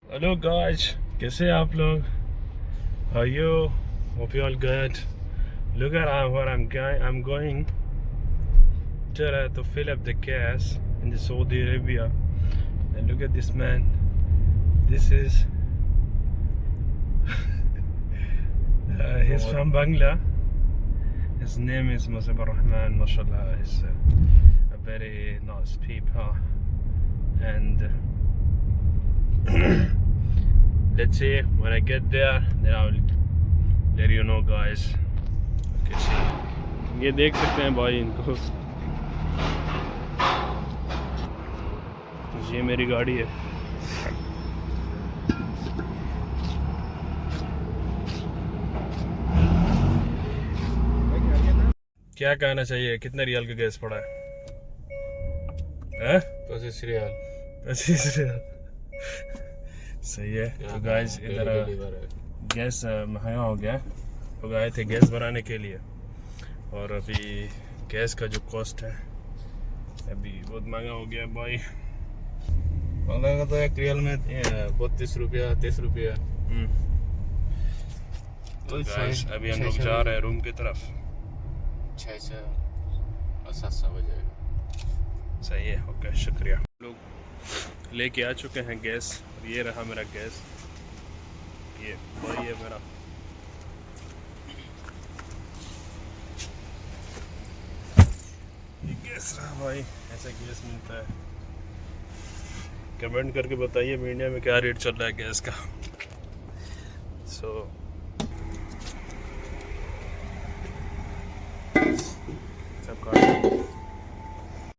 Hello guys, कैसे हैं आप लोग? How are you? Hope you all good. Look at where I'm going. I'm going to fill up the gas in the Saudi Arabia. And look at this man. This is he's from Bangla. His name is Musab Rahman. MashaAllah, he's a very nice people. And let's see when I get there, then I'll let you know guys. Okay, see. ये देख सकते हैं भाई इनको, ये मेरी गाड़ी है। क्या कहना चाहिए, कितने रियाल का गैस पड़ा है? 25 रियाल। 25 रियाल सही है। तो गाइस इधर गैस महंगा हो गया, तो आए थे गैस भराने के लिए, और अभी गैस का जो कॉस्ट है अभी बहुत महंगा हो गया भाई। बांग्ला का तो 1 रियाल में 32 रुपया 23 रुपया। तो गाइस अभी हम लोग जा रहे हैं रूम की तरफ। 6 और 7 बजे। सही है, ओके शुक्रिया। लोग लेके आ चुके हैं गैस, ये रहा मेरा गैस, ये भाई है मेरा। ये गैस रहा भाई, ऐसा गैस मिलता है। कमेंट करके बताइए इंडिया में क्या रेट चल रहा है गैस का। सो